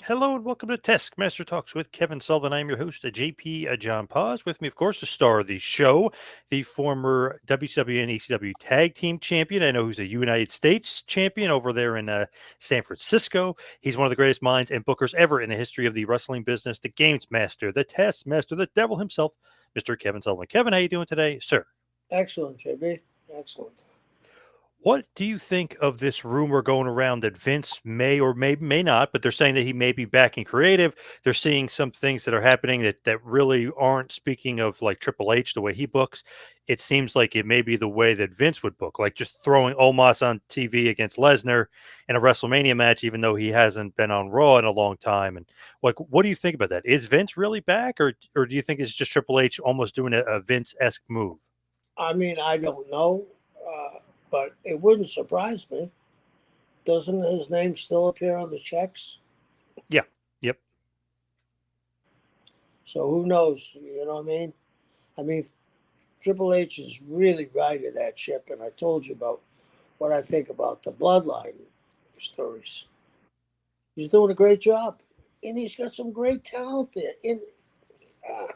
Hello and welcome to Taskmaster Talks with Kevin Sullivan. I'm your host, JP John Paz. With me, of course, the star of the show, the former WCW and ECW Tag Team Champion. I know who's a United States Champion over there in San Francisco. He's one of the greatest minds and bookers ever in the history of the wrestling business. The Games Master, the Taskmaster, the Devil himself, Mr. Kevin Sullivan. Kevin, how you doing today, sir? Excellent, JB. Excellent. What do you think of this rumor going around that Vince may or may not, but they're saying that he may be back in creative. They're seeing some things that are happening that really aren't speaking of like Triple H, the way he books. It seems like it may be the way that Vince would book, like just throwing Omos on TV against Lesnar in a WrestleMania match, even though he hasn't been on Raw in a long time. And like, what do you think about that? Is Vince really back, or do you think it's just Triple H almost doing a Vince-esque move? I mean, I don't know, but it wouldn't surprise me. Doesn't his name still appear on the checks? Yeah. Yep. So who knows? You know what I mean? I mean, Triple H is really righted that ship, and I told you about what I think about the bloodline stories. He's doing a great job, and he's got some great talent there. In uh,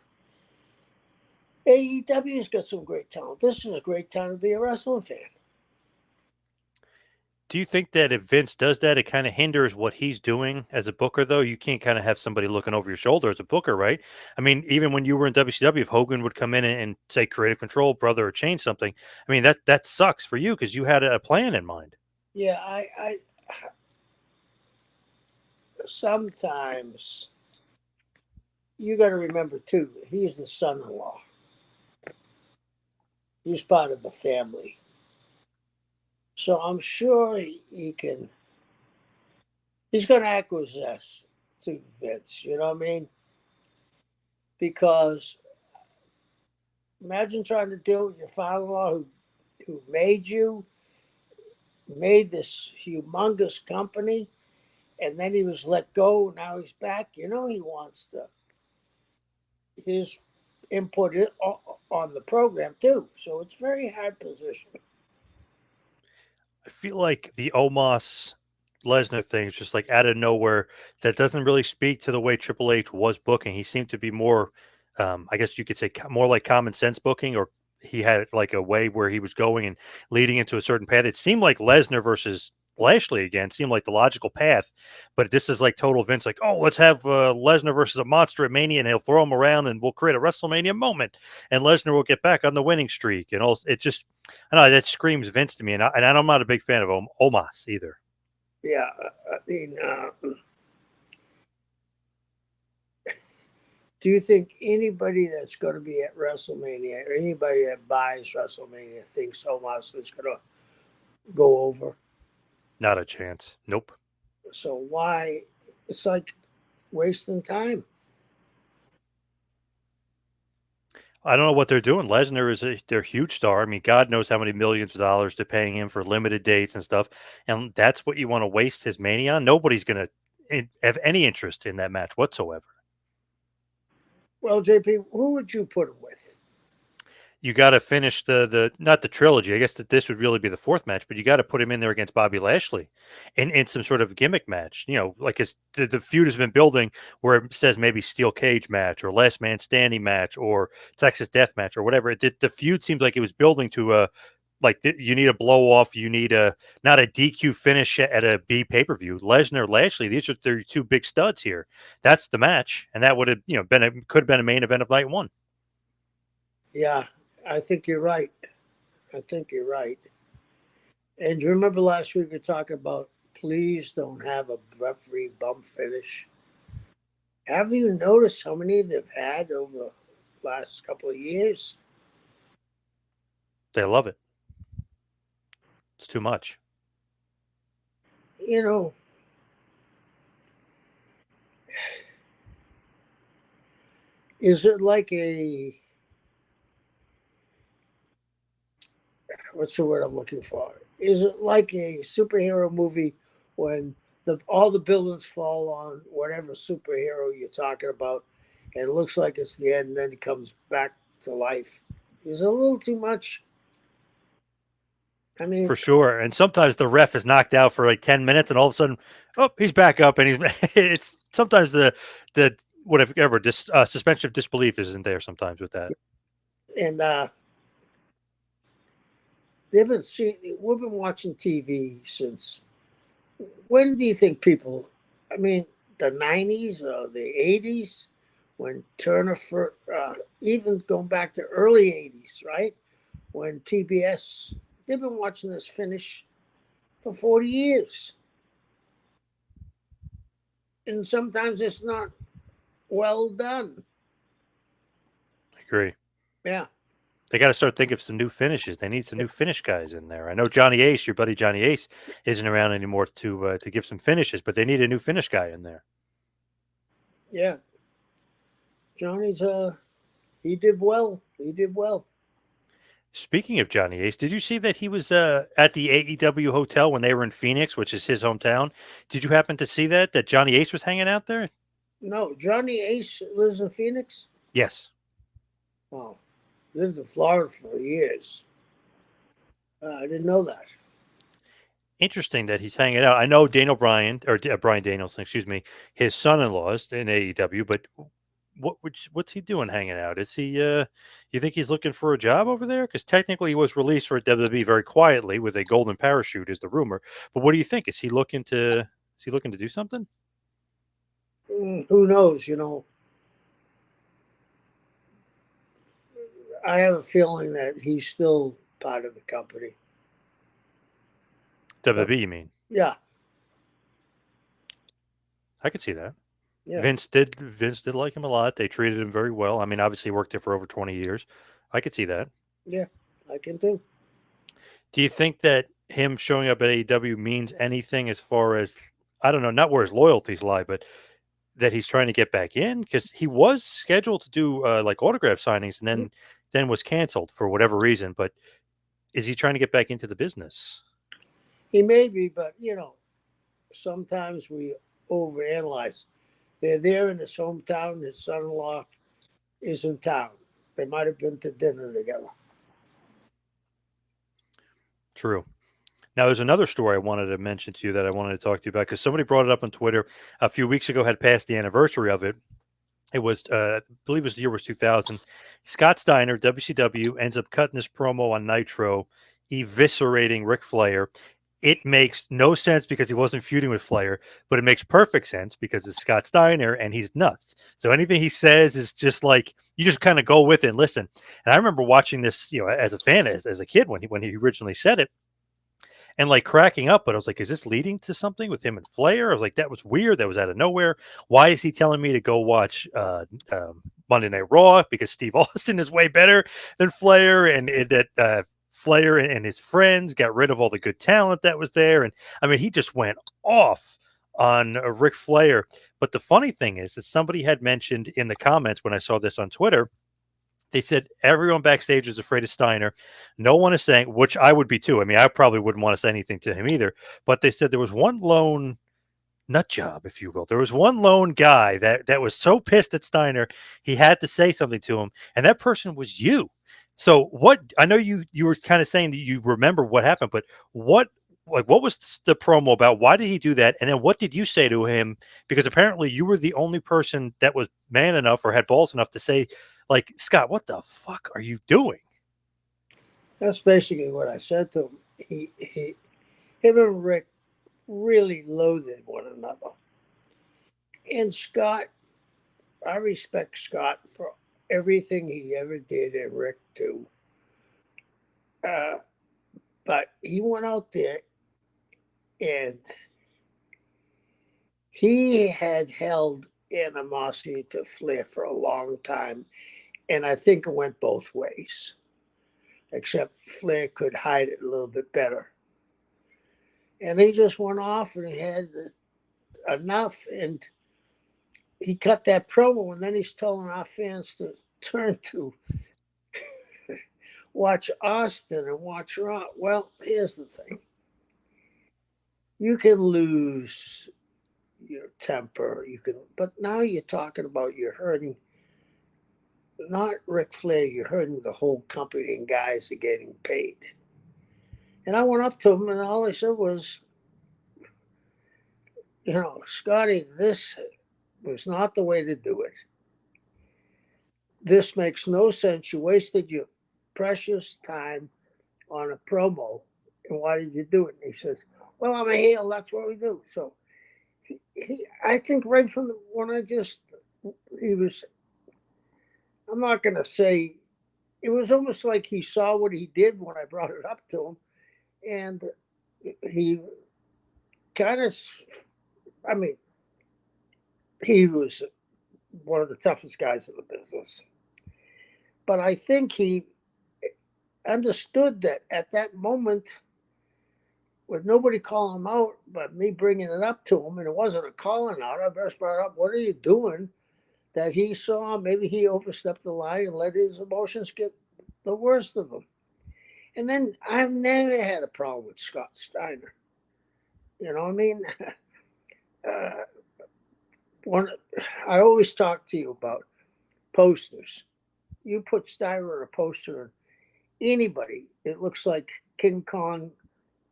AEW's got some great talent. This is a great time to be a wrestling fan. Do you think that if Vince does that, it kind of hinders what he's doing as a booker, though? You can't kind of have somebody looking over your shoulder as a booker, right? I mean, even when you were in WCW, if Hogan would come in and say creative control, brother, or change something, I mean, that sucks for you because you had a plan in mind. Yeah, I sometimes you got to remember too, he's the son-in-law. He's part of the family, so I'm sure he can. He's going to acquiesce to Vince. You know what I mean? Because imagine trying to deal with your father-in-law who made you, made this humongous company, and then he was let go. Now he's back. You know he wants his input on the program too. So it's very hard position. I feel like the Omos Lesnar thing is just like out of nowhere. That doesn't really speak to the way Triple H was booking. He seemed to be more, I guess you could say, more like common sense booking, or he had like a way where he was going and leading into a certain path. It seemed like Lesnar versus Lashley again seemed like the logical path, but this is like total Vince, like, oh, let's have Lesnar versus a monster at Mania, and he'll throw him around, and we'll create a WrestleMania moment, and Lesnar will get back on the winning streak, and all. It just I know that screams Vince to me, and I'm not a big fan of Omos either. Yeah, I mean, do you think anybody that's going to be at WrestleMania or anybody that buys WrestleMania thinks Omos is going to go over? Not a chance. Nope. So why? It's like wasting time. I don't know what they're doing. Lesnar is their huge star. I mean, God knows how many millions of dollars they're paying him for limited dates and stuff. And that's what you want to waste his mania on? Nobody's going to have any interest in that match whatsoever. Well, JP, who would you put him with? You got to finish the not the trilogy. I guess that this would really be the fourth match, but you got to put him in there against Bobby Lashley in some sort of gimmick match. You know, like the feud has been building where it says maybe steel cage match or last man standing match or Texas death match or whatever. The feud seems like it was building to a you need a blow off, you need a not a DQ finish at a B pay per view. Lesnar Lashley, these are their two big studs here. That's the match, and that would have been could have been a main event of night one. Yeah, I think you're right. I think you're right. And do you remember last week we were talking about please don't have a referee bum finish? Have you noticed how many they've had over the last couple of years? They love it. It's too much. You know, is it like a what's the word I'm looking for? Is it like a superhero movie when all the buildings fall on whatever superhero you're talking about, and it looks like it's the end, and then he comes back to life? Is it a little too much? I mean, For sure. And sometimes the ref is knocked out for like 10 minutes and all of a sudden, oh, he's back up and he's it's sometimes the whatever suspension of disbelief isn't there sometimes with that. and they've been seeing. We've been watching TV since. When do you think people? I mean, the '90s or the '80s, when Turner, for even going back to early '80s, right? When TBS, they've been watching this finish for 40 years, and sometimes it's not well done. I agree. Yeah, They got to start thinking of some new finishes. They need some new finish guys in there. I know Johnny Ace, your buddy Johnny Ace, isn't around anymore to give some finishes, but they need a new finish guy in there. yeah. Johnny's he did well. He did well. Speaking of Johnny Ace, did you see that he was at the AEW hotel when they were in Phoenix, which is his hometown? Did you happen to see that Johnny Ace was hanging out there? No, Johnny Ace lives in Phoenix. Yes. Oh, lived in Florida for years. I didn't know that. Interesting that he's hanging out. I know Daniel Bryan or Brian Danielson, excuse me, his son-in-law is in AEW, but what's he doing hanging out? Is he you think he's looking for a job over there? Because technically he was released for WWE very quietly with a golden parachute, is the rumor. But what do you think? Is he looking to do something? Who knows? I have a feeling that he's still part of the company. But WWE, you mean? yeah, I could see that. yeah, Vince did like him a lot. They treated him very well. I mean, obviously he worked there for over 20 years. I could see that. yeah, I can too. Do you think that him showing up at AEW means anything as far as I don't know, not where his loyalties lie, but that he's trying to get back in because he was scheduled to do like autograph signings and then was canceled for whatever reason. But is he trying to get back into the business? He may be, but sometimes we overanalyze. They're there in his hometown. His son-in-law is in town. They might have been to dinner together. True. Now, there's another story I wanted to mention to you that I wanted to talk to you about because somebody brought it up on Twitter a few weeks ago, had passed the anniversary of it. It was, I believe it was the year was 2000. Scott Steiner, WCW, ends up cutting this promo on Nitro, eviscerating Ric Flair. It makes no sense because he wasn't feuding with Flair, but it makes perfect sense because it's Scott Steiner and he's nuts. So anything he says is just like you just kind of go with it and listen. And I remember watching this, as a fan, as a kid when he originally said it and like cracking up. But I was like, is this leading to something with him and Flair? I was like, that was weird. That was out of nowhere. Why is he telling me to go watch Monday Night Raw? Because Steve Austin is way better than Flair, and that Flair and his friends got rid of all the good talent that was there. And I mean, he just went off on Ric Flair. But the funny thing is that somebody had mentioned in the comments when I saw this on Twitter, they said everyone backstage is afraid of Steiner. No one is saying, which I would be too. I mean, I probably wouldn't want to say anything to him either. But they said there was one lone nut job, if you will. There was one lone guy that was so pissed at Steiner, he had to say something to him, and that person was you. So what? I know you were kind of saying that you remember what happened, but what was the promo about? Why did he do that? And then what did you say to him? Because apparently you were the only person that was man enough or had balls enough to say, like, Scott, what the fuck are you doing? That's basically what I said to him. Him and Rick really loathed one another. And Scott, I respect Scott for everything he ever did, and Rick too. Uh, but he went out there and he had held animosity to Flair for a long time. And I think it went both ways, except Flair could hide it a little bit better. And he just went off and had enough. And he cut that promo, and then he's telling our fans to turn to watch Austin and watch Raw. Well, here's the thing. You can lose your temper, but now you're talking about you're hurting not Ric Flair, you're hurting the whole company and guys are getting paid. And I went up to him, and all I said was, Scotty, this was not the way to do it. This makes no sense. You wasted your precious time on a promo, and why did you do it? And he says, "Well, I'm a heel. That's what we do." So I think right from when he was. I'm not going to say it was almost like he saw what he did when I brought it up to him, and he kind of, I mean, he was one of the toughest guys in the business. But I think he understood that at that moment, with nobody calling him out, but me bringing it up to him, and it wasn't a calling out. I just brought up, "What are you doing?" That he saw maybe he overstepped the line and let his emotions get the worst of him. And then I've never had a problem with Scott Steiner. You know what I mean? Uh, one, I always talk to you about posters. You put Steiner on a poster, and anybody, it looks like King Kong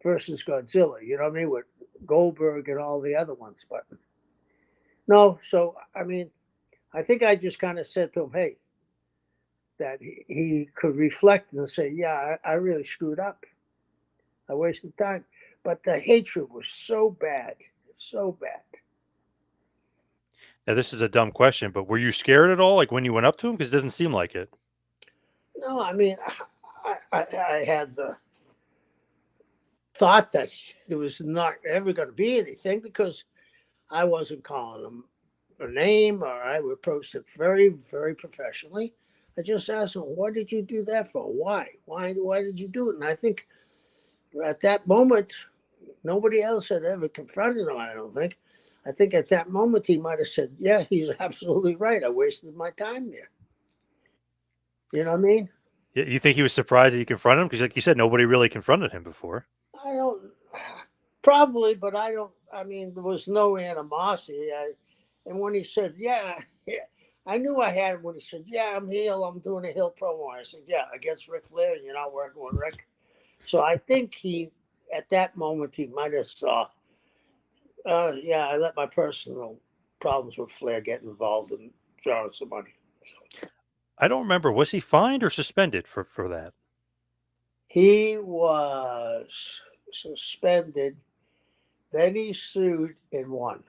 versus Godzilla. You know what I mean? With Goldberg and all the other ones. But no, so I mean, I think I just kind of said to him, "Hey," that he could reflect and say, "Yeah, I really screwed up. I wasted time." But the hatred was so bad, so bad. Now, this is a dumb question, but were you scared at all, like when you went up to him? Because it doesn't seem like it. No, I mean, I had the thought that there was not ever going to be anything because I wasn't calling him a name, or I approached it very, very professionally. I just asked him, "What did you do that for? Why? Why did you do it?" And I think at that moment, nobody else had ever confronted him, I don't think. I think at that moment he might have said, "Yeah, he's absolutely right. I wasted my time there." You know what I mean? You think he was surprised that you confronted him? Because, like you said, nobody really confronted him before. I don't, probably, but I don't, I mean, there was no animosity. And when he said, yeah, I knew I had it when he said, "Yeah, I'm heel. I'm doing a heel promo." I said, "Yeah, against Ric Flair, and you're not working with Rick." So I think at that moment, he might have saw, yeah, I let my personal problems with Flair get involved in drawing some money. So I don't remember. Was he fined or suspended for that? he was suspended. Then he sued and won.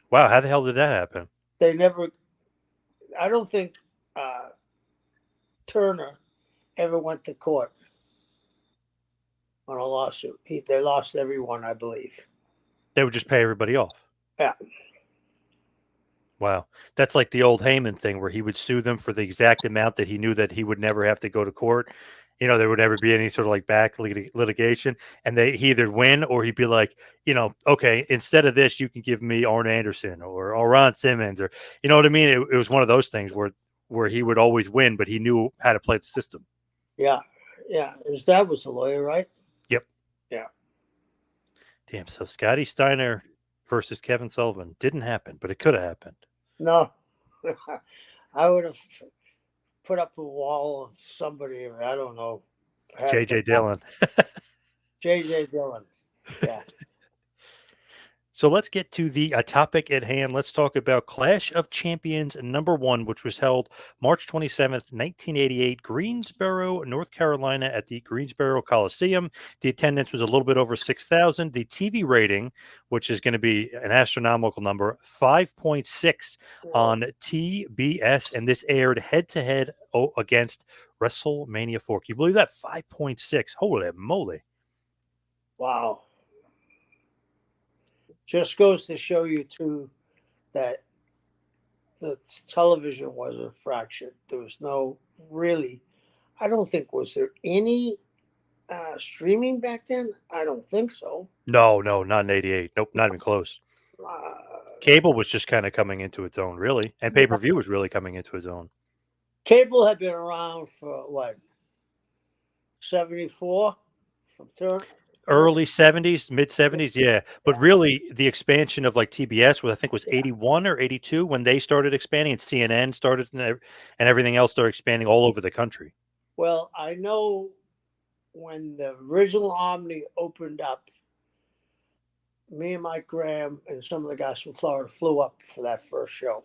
Wow, how the hell did that happen? They never, I don't think uh, Turner ever went to court on a lawsuit. They lost everyone, I believe. They would just pay everybody off. Yeah, Wow. That's like the old Heyman thing where he would sue them for the exact amount that he knew that he would never have to go to court. There would never be any sort of like back litigation. And he either win or he'd be like, okay, instead of this, you can give me Arn Anderson or Ron Simmons or, you know what I mean? It was one of those things where he would always win, but he knew how to play the system. yeah, yeah. His dad was a lawyer, right? Yep. Yeah. Damn. So Scotty Steiner versus Kevin Sullivan didn't happen, but it could have happened. No, I would have put up a wall of somebody. I don't know. Had to put JJ Dillon. JJ Dillon. Yeah. So let's get to the topic at hand. Let's talk about Clash of Champions #1, which was held March 27th, 1988, Greensboro, North Carolina, at the Greensboro Coliseum. The attendance was a little bit over 6,000. The TV rating, which is going to be an astronomical number, 5.6 on TBS, and this aired head to head against WrestleMania 4. Can you believe that? 5.6. Holy moly. Wow. Just goes to show you too that the television was a fraction. There was no really. I don't think was there any streaming back then. I don't think so. No, no, not in '88. Nope, not even close. Uh, Cable was just kind of coming into its own, really, and pay per view was really coming into its own. Cable had been around for what 74 from turn. Early '70s, mid '70s, yeah. But really, the expansion of like TBS was, I think, was Yeah. '81 or '82 when they started expanding, and CNN started, and everything else started expanding all over the country. Well, I know when the original Omni opened up, me and Mike Graham and some of the guys from Florida flew up for that first show,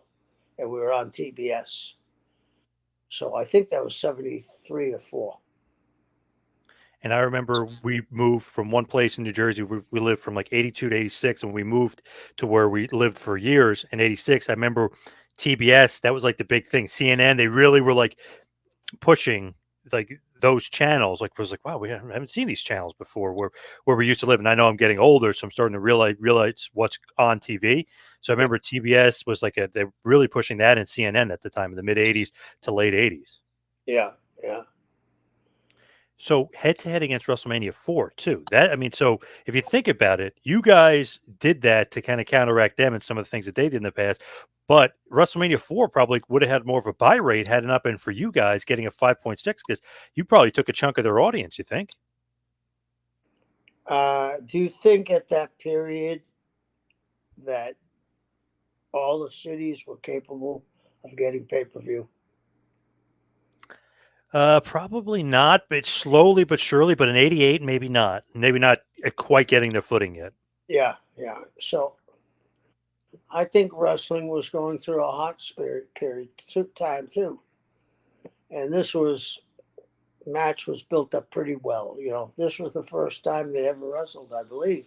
and we were on TBS. So I think that was 73 or 4. And I remember we moved from one place in New Jersey. We lived from like 82 to 86. And we moved to where we lived for years in 86. I remember TBS, that was like the big thing. CNN, they really were like pushing like those channels. Like, was like, wow, we haven't seen these channels before where we used to live. And I know I'm getting older, so I'm starting to realize what's on TV. So I Yeah. remember TBS was like they're really pushing that, in CNN at the time in the mid 80s to late 80s. Yeah. Yeah. So head to head against WrestleMania 4 too. That, I mean, so if you think about it, you guys did that to kind of counteract them and some of the things that they did in the past. But WrestleMania 4 probably would have had more of a buy rate had it not been for you guys getting a 5.6, because you probably took a chunk of their audience, you think? Do you think at that period that all the cities were capable of getting pay-per-view? Probably not, but slowly but surely. But in '88, maybe not quite getting their footing yet. Yeah, yeah. So I think wrestling was going through a hot spirit period time too, and this was match was built up pretty well. You know, this was the first time they ever wrestled, I believe.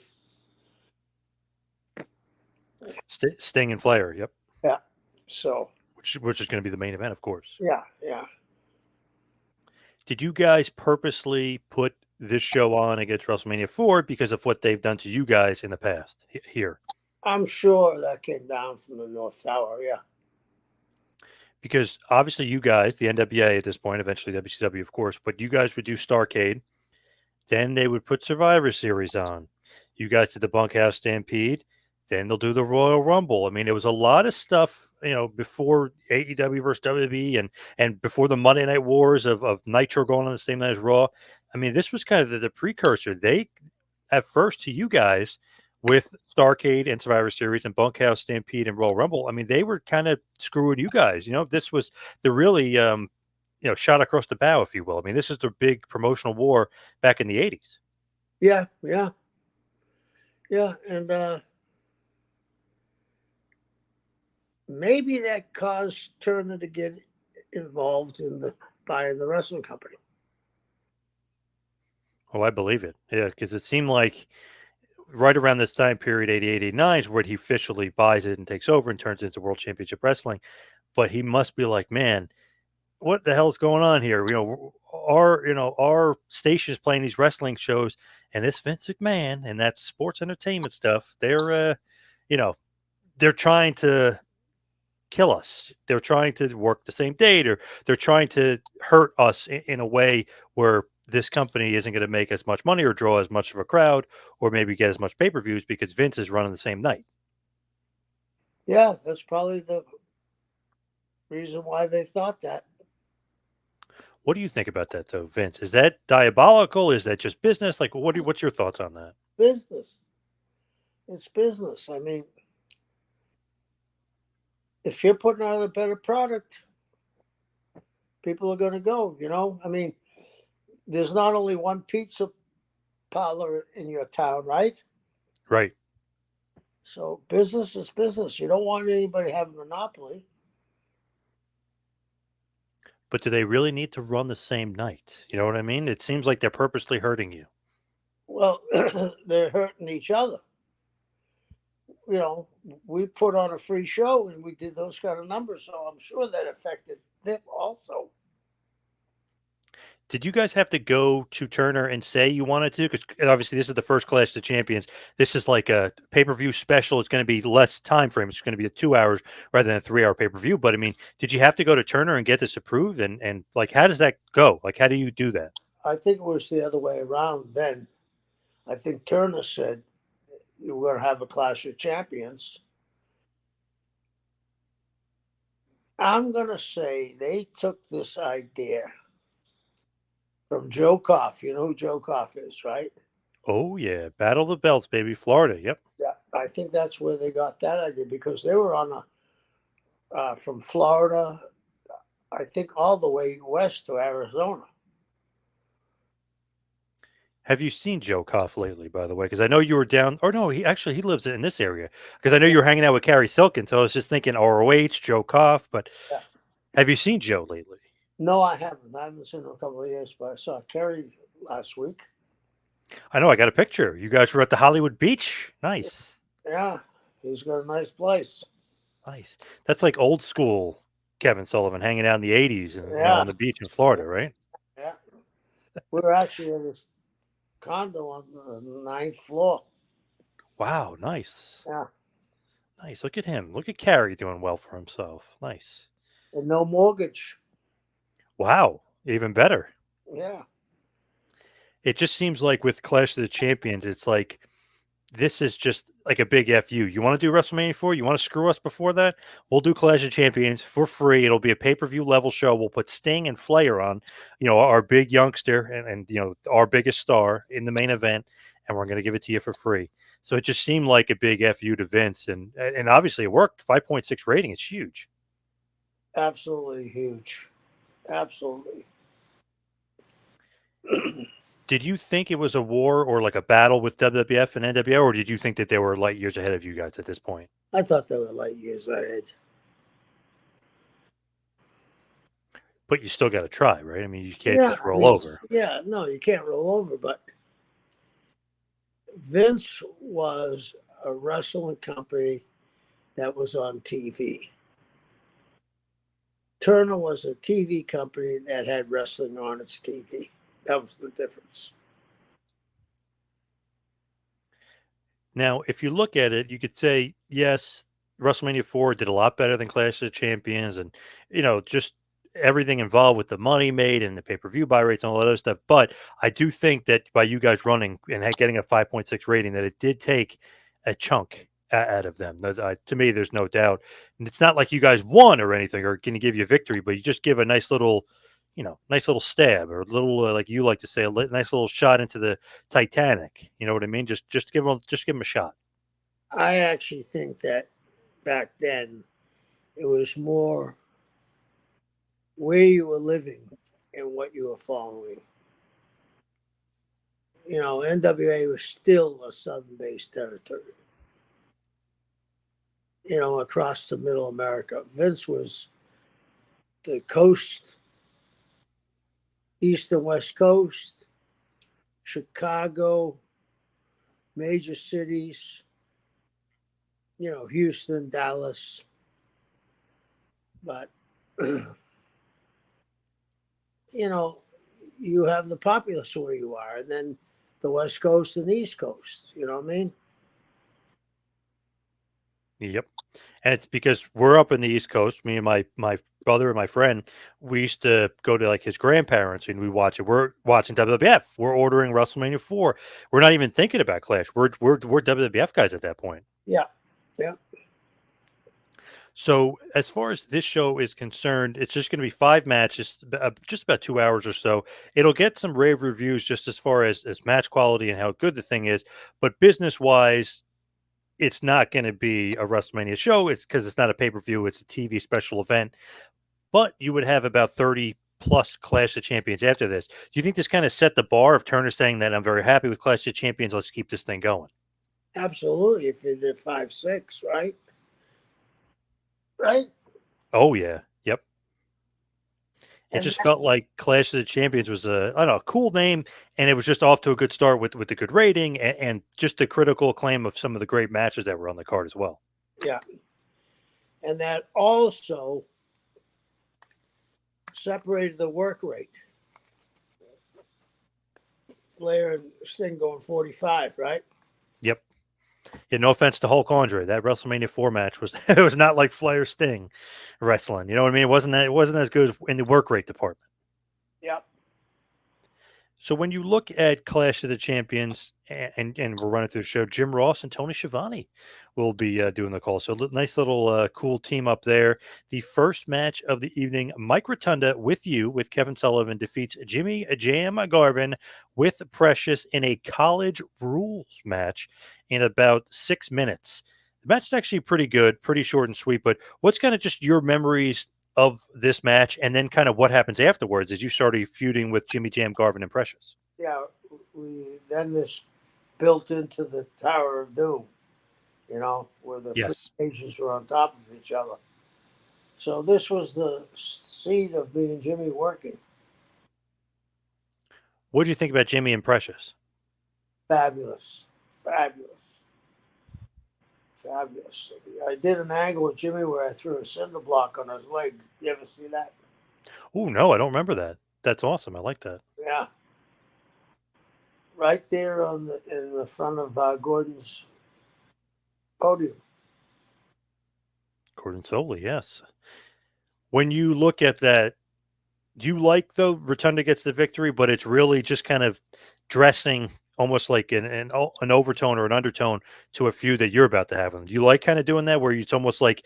Sting and Flair, yep, Yeah. So which is going to be the main event, of course. yeah, yeah. Did you guys purposely put this show on against WrestleMania 4 because of what they've done to you guys in the past here? I'm sure that came down from the North Tower. Yeah. Because obviously you guys, the NWA at this point, eventually WCW, of course, but you guys would do Starcade. Then they would put Survivor Series on. You guys did the Bunkhouse Stampede. Then they'll do the Royal Rumble. I mean, it was a lot of stuff, before AEW versus WWE and before the Monday Night Wars of Nitro going on the same night as Raw. I mean, this was kind of the precursor. They at first to you guys with Starcade and Survivor Series and Bunkhouse Stampede and Royal Rumble. I mean, they were kind of screwing you guys. This was the really shot across the bow, if you will. I mean, this is the big promotional war back in the 80s. Yeah, yeah, yeah. And maybe that caused Turner to get involved in the buying the wrestling company. Oh, I believe it. Yeah, because it seemed like right around this time period, 88, 89 is where he officially buys it and takes over and turns it into World Championship Wrestling. But he must be like, man, what the hell's going on here? Our station is playing these wrestling shows, and this Vince McMahon and that sports entertainment stuff, you know, they're trying to kill us. They're trying to work the same date, or they're trying to hurt us in a way where this company isn't going to make as much money or draw as much of a crowd or maybe get as much pay-per-views because Vince is running the same night. Yeah, that's probably the reason why they thought that. What do you think about that though, Vince? Is that diabolical? Is that just business? Like what's your thoughts on that? Business. It's business. I mean, if you're putting out a better product, people are going to go. You know, I mean, there's not only one pizza parlor in your town, right? Right. So business is business. You don't want anybody having a monopoly. But do they really need to run the same night? You know what I mean? It seems like they're purposely hurting you. Well, they're hurting each other. You know, we put on a free show and we did those kind of numbers, so I'm sure that affected them also. Did you guys have to go to Turner and say you wanted to? Because obviously this is the first Clash of the Champions. This is like a pay-per-view special. It's going to be less time frame. It's going to be 2 hours rather than a 3 hour pay-per-view. But I mean, did you have to go to Turner and get this approved? And like, how does that go? Like, how do you do that? I think it was the other way around then. I think Turner said you were going to have a Clash of Champions. I'm going to say they took this idea from Joe Koff. You know who Joe Koff is, right? Oh yeah, Battle of the Belts, baby, Florida. Yep. Yeah, I think that's where they got that idea because they were on from Florida, I think all the way west to Arizona. Have you seen Joe Koff lately, by the way? Because I know you were down, or no, he lives in this area. Because I know you were hanging out with Carrie Silkin, so I was just thinking ROH, Joe Koff. But Yeah. have you seen Joe lately? No, I haven't. I haven't seen him in a couple of years, but I saw Kerry last week. I know I got a picture. You guys were at the Hollywood Beach. Nice, Yeah, he's got a nice place. nice. That's like old school Kevin Sullivan hanging out in the '80s, and Yeah, on the beach in Florida, right? yeah. We were actually in this condo on the ninth floor. Wow, nice, Yeah, nice. Look at him. Look at Carrie doing well for himself. Nice. and no mortgage. Wow, even better. Yeah, It just seems like with Clash of the Champions, it's like this is just like a big FU. You want to do WrestleMania 4? You want to screw us before that? We'll do Clash of Champions for free. It'll be a pay-per-view level show. We'll put Sting and Flair on, our big youngster and our biggest star in the main event, and we're going to give it to you for free. So it just seemed like a big FU to Vince, and obviously it worked. 5.6 rating, it's huge. absolutely huge. Absolutely. Did you think it was a war or like a battle with WWF and NWA, or did you think that they were light years ahead of you guys at this point? I thought they were light years ahead. But you still got to try, right? I mean, you can't Yeah, just I roll mean, over. yeah, no, you can't roll over, but Vince was a wrestling company that was on TV. Turner was a TV company that had wrestling on its TV. That was the difference. Now, if you look at it, you could say, yes, WrestleMania 4 did a lot better than Clash of the Champions and, just everything involved with the money made and the pay per view buy rates and all that other stuff. But I do think that by you guys running and getting a 5.6 rating, that it did take a chunk out of them. To me, there's no doubt. And it's not like you guys won or anything or going to give you victory, but you just give a nice little stab or a little, like you like to say, nice little shot into the Titanic. You know what I mean? Just give them a shot. I actually think that back then it was more where you were living and what you were following. NWA was still a southern based territory, across the middle America. Vince was the coast, east and west coast, Chicago, major cities, Houston, Dallas. But, you have the populace where you are, and then the West Coast and East Coast. You know what I mean? Yep. And it's because we're up in the East Coast. Me and my brother and my friend, we used to go to like his grandparents and we watch it. We're watching WWF. We're ordering WrestleMania 4. We're not even thinking about Clash. We're WWF guys at that point. Yeah, yeah. So, as far as this show is concerned, it's just going to be 5 matches, just about 2 hours or so. It'll get some rave reviews just as far as match quality and how good the thing is. But business wise, it's not going to be a WrestleMania show. It's because it's not a pay per view, it's a TV special event. But you would have about 30 plus Clash of Champions after this. Do you think this kind of set the bar of Turner saying that I'm very happy with Clash of Champions? Let's keep this thing going? Absolutely. If you did 5, 6, right? Right? Oh, yeah. Yep. It And just felt like Clash of the Champions was I don't know, a cool name, and it was just off to a good start with the good rating and just the critical acclaim of some of the great matches that were on the card as well. yeah. And that also separated the work rate. Flair and Sting going 45, right? Yep. Yeah, no offense to Hulk Andre, that WrestleMania 4 match was it was not like Flair Sting wrestling. You know what I mean? It wasn't as good in the work rate department. Yep. So when you look at Clash of the Champions, and we're running through the show, Jim Ross and Tony Schiavone will be doing the call. So nice little cool team up there. The first match of the evening, Mike Rotunda with Kevin Sullivan defeats Jimmy Jam Garvin with Precious in a college rules match in about 6 minutes. The match is actually pretty good, pretty short and sweet. But what's kind of just your memories of this match, and then kind of what happens afterwards as you started feuding with Jimmy Jam, Garvin, and Precious? Yeah. we then this built into the Tower of Doom, where the three Yes. cages were on top of each other. So this was the seed of me and Jimmy working. What do you think about Jimmy and Precious? Fabulous, fabulous, fabulous. I did an angle with Jimmy where I threw a cinder block on his leg. You ever see that? Oh no, I don't remember that. That's awesome. I like that. Yeah, right there on the in the front of Gordon's podium. Gordon Soley, yes. When you look at that, do you like though Rotunda gets the victory, but it's really just kind of dressing almost like an overtone or an undertone to a feud that you're about to have with them. Do you like kind of doing that where it's almost like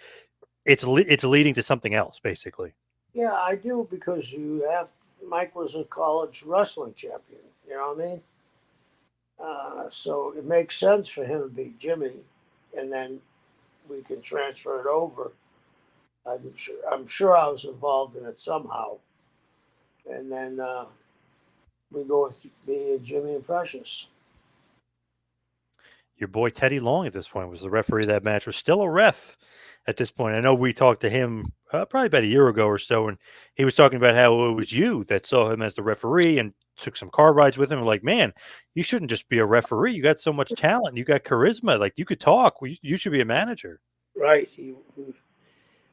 it's leading to something else, basically? Yeah, I do because you have Mike was a college wrestling champion. You know what I mean? So it makes sense for him to beat Jimmy, and then we can transfer it over. I'm sure I was involved in it somehow, and then we go with me and Jimmy and Precious. Your boy Teddy Long at this point was the referee of that match. Was still a ref at this point. I know we talked to him probably about a year ago or so, and he was talking about how it was you that saw him as the referee and took some car rides with him. Like, man, you shouldn't just be a referee. You got so much talent. You got charisma. Like, you could talk. You should be a manager. Right.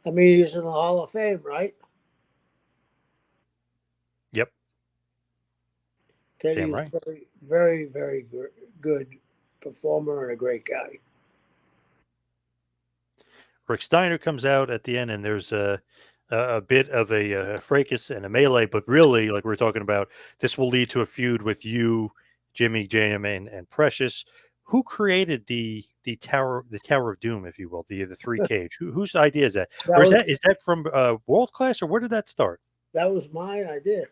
I mean, he's in the Hall of Fame, right? Yep, Teddy damn is right. very, very, very good performer and a great guy. Rick Steiner comes out at the end, and there's a bit of a fracas and a melee, but really, like we are talking about, this will lead to a feud with you, Jimmy Jam, and Precious. Who created the Tower of Doom, if you will, the three cage? Whose idea is that, That or is was that from World Class, or where did that start? that was my idea.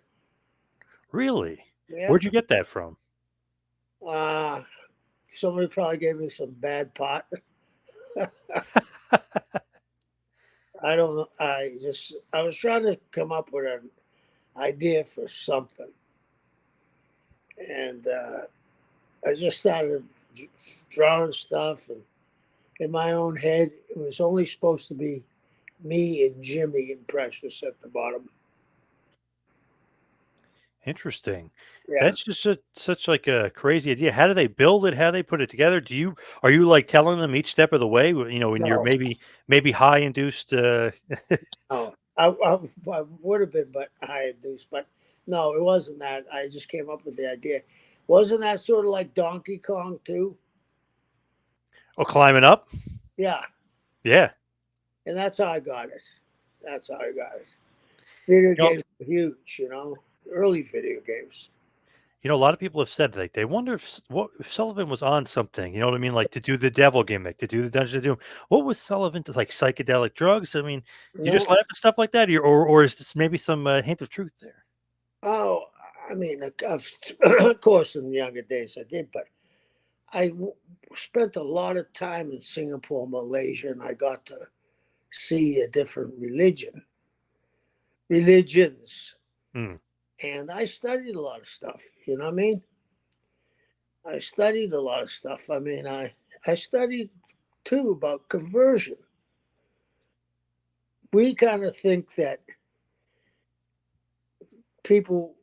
Really, Yeah. where'd you get that from? Uh, Somebody probably gave me some bad pot. I don't know. I was trying to come up with an idea for something, and I just started drawing stuff, and in my own head, it was only supposed to be me and Jimmy and Precious at the bottom. Interesting. Yeah. That's just such like a crazy idea. How do they build it? How do they put it together? Are you like telling them each step of the way? When you're No, maybe high induced. no. I would have been, but I induced, but no, it wasn't that. I just came up with the idea. Wasn't that sort of like Donkey Kong too? Oh, climbing up. Yeah, Yeah. and that's how I got it. That's how I got it. Video You know, games were huge, early video games. a lot of people have said like they wonder if Sullivan was on something. You know what I mean? Like to do the devil gimmick, to do the Dungeon of Doom. What was Sullivan to like psychedelic drugs? I mean, you just No, laugh at stuff like that, or is this maybe some hint of truth there? oh, I mean, of course, in the younger days I did, but spent a lot of time in Singapore, Malaysia, and I got to see a different religions, Hmm. and I studied a lot of stuff. You know what I mean? I studied a lot of stuff. I mean, I studied too about conversion. We kind of think that people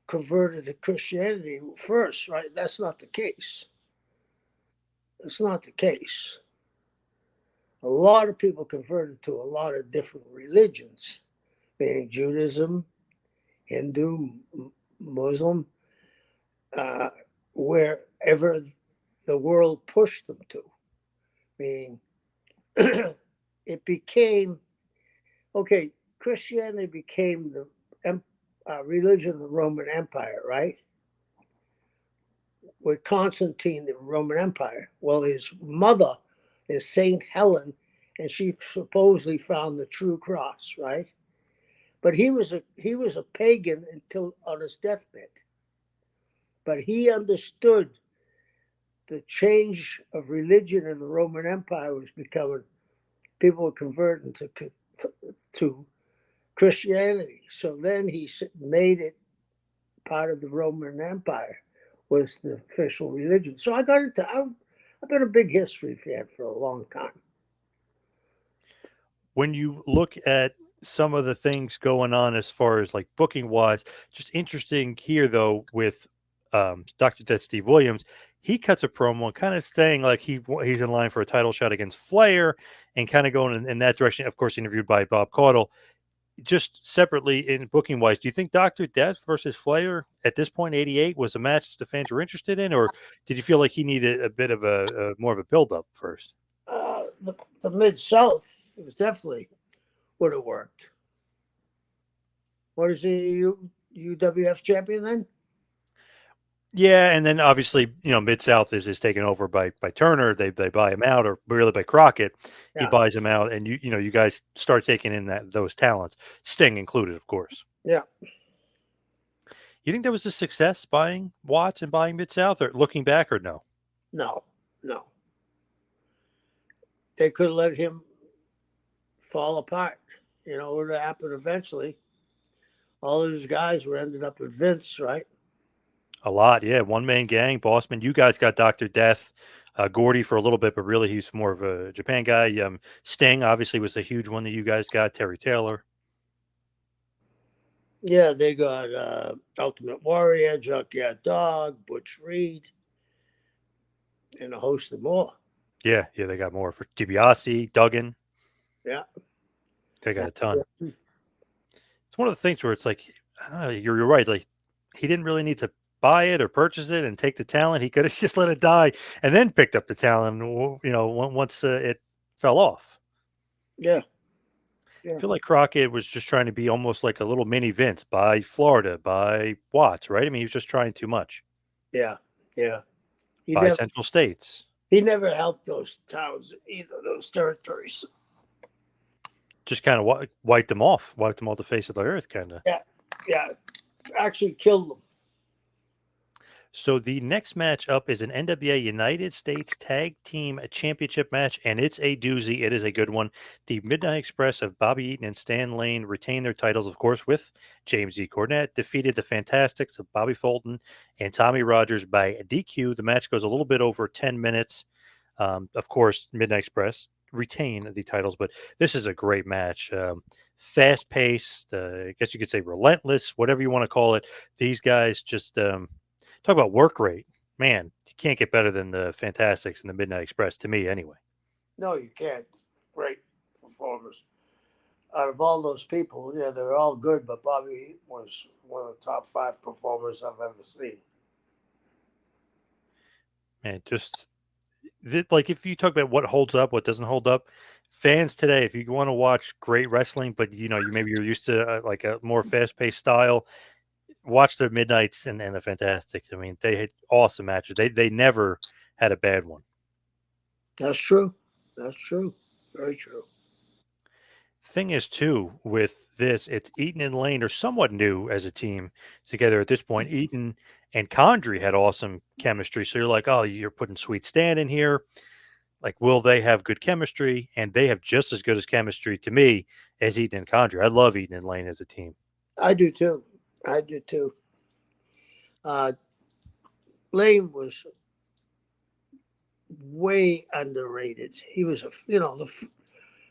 converted to Christianity first, right? That's not the case. It's not the case. A lot of people converted to a lot of different religions, meaning Judaism, Hindu, Muslim, uh, wherever the world pushed them to. Meaning, it became okay. Christianity became the religion of the Roman Empire, right? With Constantine, the Roman Empire. Well, his mother is Saint Helen, and she supposedly found the true cross, right? But he was a pagan until on his deathbed. But he understood the change of religion in the Roman Empire was becoming people were converting to Christianity. So then he made it part of the Roman Empire. was the official religion. So I got into. I've been a big history fan for a long time. When you look at some of the things going on as far as like booking wise, just interesting here though with Dr. Death Steve Williams, he cuts a promo kind of saying like he's in line for a title shot against Flair and kind of going in that direction. Of course, interviewed by Bob Caudle. Just separately in booking wise, do you think Dr. Death versus Flair at this point, 88, was a match the fans were interested in, or did you feel like he needed a bit of a more of a build up first? The Mid South, it was definitely would have worked. What is he, UWF champion then? Yeah, and then obviously, Mid South is taken over by Turner. They buy him out, or really by Crockett. He Yeah, buys him out, and you guys start taking in those talents, Sting included, of course. yeah. You think that was a success buying Watts and buying Mid South, or looking back, or no? No, no. They could have let him fall apart. You know, it would have happened eventually. All those guys were ended up with Vince, right? A lot, yeah. One man gang, Bossman. You guys got Doctor Death, Gordy for a little bit, but really he's more of a Japan guy. Sting obviously was a huge one that you guys got. Terry Taylor. Yeah, they got Ultimate Warrior, Junkyard Dog, Butch Reed, and a host of more. Yeah, yeah, they got more for DiBiase, Duggan. Yeah. They got a ton. It's one of the things where it's like, I don't know, you're right. Like, he didn't really need to buy it or purchase it and take the talent. He could have just let it die and then picked up the talent, once it fell off. Yeah. I Yeah. feel like Crockett was just trying to be almost like a little mini Vince by Florida, by Watts, right? I mean, he was just trying too much Yeah. Yeah. He by never Central States. he never helped those towns either, those territories. Just kind of wiped them off the face of the earth, kind of. Yeah. Yeah. Actually killed them. So the next match up is an NWA United States Tag Team Championship match, and it's a doozy. It is a good one. The Midnight Express of Bobby Eaton and Stan Lane retain their titles, of course, with James E. Cornette, defeated the Fantastics of Bobby Fulton and Tommy Rogers by DQ. The match goes a little bit over 10 minutes. Of course, Midnight Express retain the titles, but this is a great match. Fast paced, I guess you could say relentless, whatever you want to call it. These guys just talk about work rate. Man, you can't get better than the Fantastics and the Midnight Express to me, anyway. No, you can't. Great performers. Out of all those people, yeah, they're all good, but Bobby was one of the top 5 performers I've ever seen. Man, just like if you talk about what holds up, what doesn't hold up, fans today, if you want to watch great wrestling, but you're used to like a more fast paced style, watch the Midnights and the Fantastics. I mean, they had awesome matches. They never had a bad one. That's true. That's true. Very true. Thing is, too, with this, it's Eaton and Lane are somewhat new as a team together at this point. Eaton and Condrey had awesome chemistry. So you're like, oh, you're putting Sweet Stan in here. Like, will they have good chemistry? And they have just as good as chemistry to me as Eaton and Condrey. I love Eaton and Lane as a team. I do too. I do too. Uh, Lane was way underrated. He was the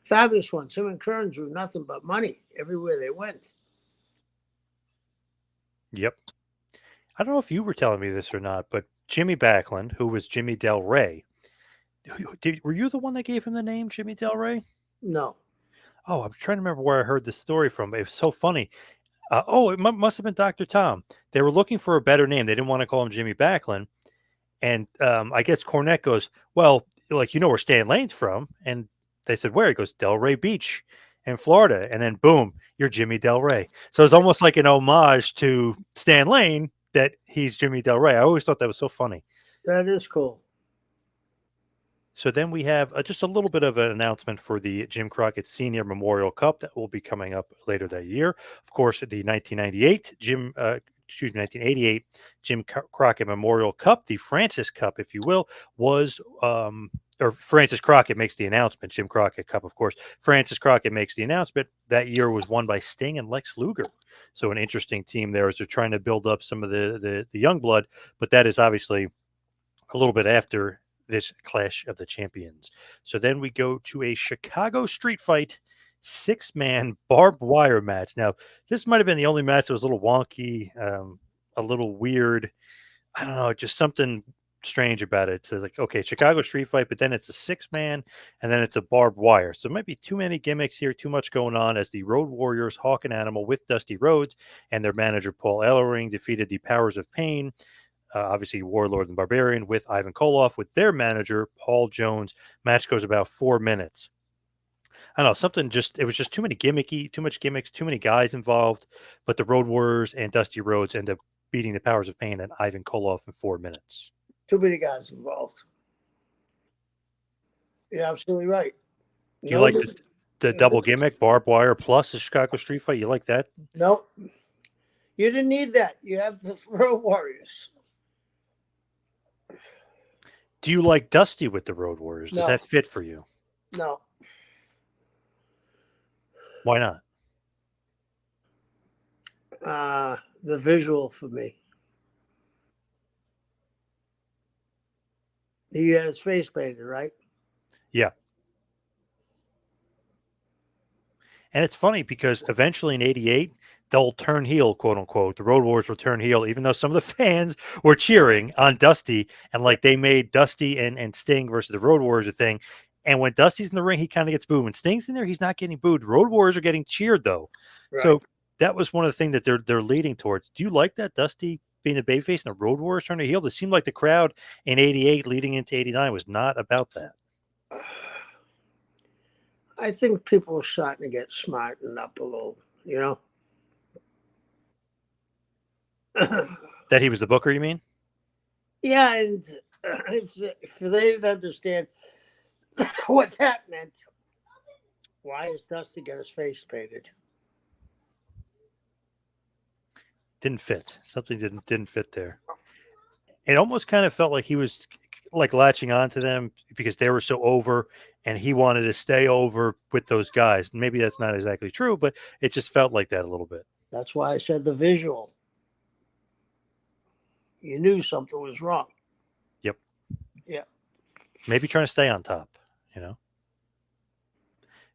fabulous ones. Him and Kern drew nothing but money everywhere they went. Yep. I don't know if you were telling me this or not, but Jimmy Backlund, who was Jimmy Del Rey, were you the one that gave him the name Jimmy Del Rey? No, Oh, I'm trying to remember where I heard this story from. It was so funny. It must have been Dr. Tom. They were looking for a better name. They didn't want to call him Jimmy Backlund. And I guess Cornette goes, well, like, where Stan Lane's from. And they said, where? He goes, Delray Beach in Florida. And then, boom, you're Jimmy Del Rey. So it's almost like an homage to Stan Lane that he's Jimmy Del Rey. I always thought that was so funny. that is cool. So then we have just a little bit of an announcement for the Jim Crockett Senior Memorial Cup that will be coming up later that year. Of course, the 1988 Jim Crockett Memorial Cup, the Francis Cup, if you will, was or Francis Crockett makes the announcement. Jim Crockett Cup, of course. Francis Crockett makes the announcement. That year was won by Sting and Lex Luger. So an interesting team there as they're trying to build up some of the young blood, but that is obviously a little bit after this Clash of the Champions. So then we go to a Chicago street fight, 6-man barbed wire match. Now, this might have been the only match that was a little wonky, a little weird. I don't know, just something strange about it. So like, okay, Chicago street fight, but then it's a 6-man and then it's a barbed wire. So it might be too many gimmicks here, too much going on as the Road Warriors, Hawk and Animal with Dusty Rhodes and their manager Paul Ellering defeated the Powers of Pain, obviously Warlord and Barbarian with Ivan Koloff with their manager Paul Jones. Match goes about 4 minutes. I don't know, something just it was just too much gimmicks, too many guys involved. But the Road Warriors and Dusty Rhodes end up beating the Powers of Pain and Ivan Koloff in 4 minutes. Too many guys involved. You're absolutely right. Do you like the double gimmick, barbed wire plus the Chicago street fight? You like that? No, you didn't need that. You have the Road Warriors. Do you like Dusty with the Road Warriors? Does No. that fit for you? No. Why not? The visual for me. He had his face painted, right? Yeah. And it's funny because eventually in 88, they'll turn heel, quote unquote. The Road Warriors will turn heel, even though some of the fans were cheering on Dusty and like they made Dusty and Sting versus the Road Warriors a thing. And when Dusty's in the ring, he kind of gets booed. When Sting's in there, he's not getting booed. Road Warriors are getting cheered though. Right. So that was one of the things that they're leading towards. Do you like that, Dusty being the babyface and the Road Warriors turning heel? It seemed like the crowd in 88 leading into 89 was not about that. I think people are starting to get smartened up a little, you know? That he was the booker, you mean? Yeah, and if they didn't understand what that meant, why is Dusty got his face painted? Didn't fit. Something didn't fit there. It almost kind of felt like he was like latching on to them because they were so over and he wanted to stay over with those guys. Maybe that's not exactly true, but it just felt like that a little bit. That's why I said the visual. You knew something was wrong. Yep. Yeah. Maybe trying to stay on top, you know?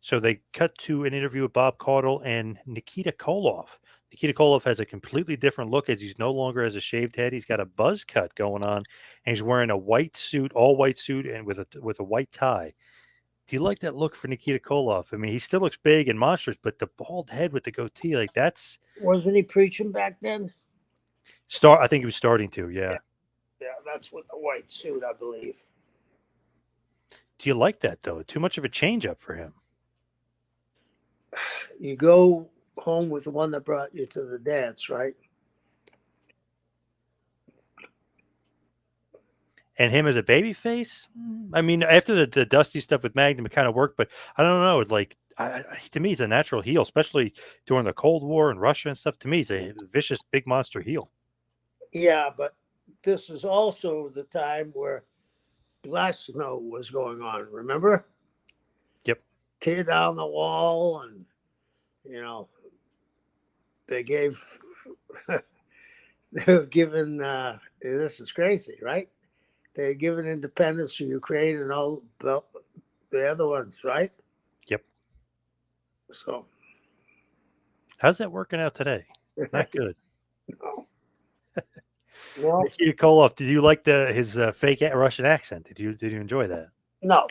So they cut to an interview with Bob Caudle and Nikita Koloff. Nikita Koloff has a completely different look as he's no longer has a shaved head. He's got a buzz cut going on, and he's wearing a white suit, all white suit, and with a white tie. Do you like that look for Nikita Koloff? I mean, he still looks big and monstrous, but the bald head with the goatee, like that's Wasn't he preaching back then? I think he was starting to, yeah. Yeah, that's with the white suit, I believe. Do you like that though? Too much of a change up for him. You go home with the one that brought you to the dance, right? And him as a baby face? I mean, after the Dusty stuff with Magnum, it kind of worked, but I don't know. It's like, to me, he's a natural heel, especially during the Cold War and Russia and stuff. To me, he's a vicious, big monster heel. Yeah, but this is also the time where Glasnow was going on, remember? Yep. Tear down the wall, and, you know, they gave, they were given, this is crazy, right? They're giving independence to Ukraine and all the other ones, right? Yep. So, how's that working out today? Not good. No. Well, Nikita Koloff, did you like his fake Russian accent? Did you enjoy that? no.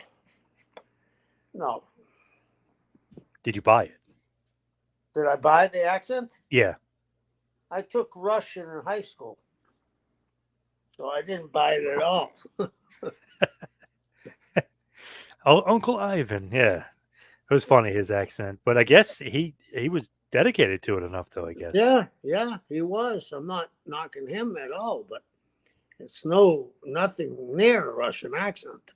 Did you buy it? Did I buy the accent? Yeah. I took Russian in high school, so I didn't buy it at all. Oh, Uncle Ivan. Yeah, it was funny his accent, but I guess he was dedicated to it enough, though. I guess. Yeah, he was. I'm not knocking him at all, but it's nothing near a Russian accent.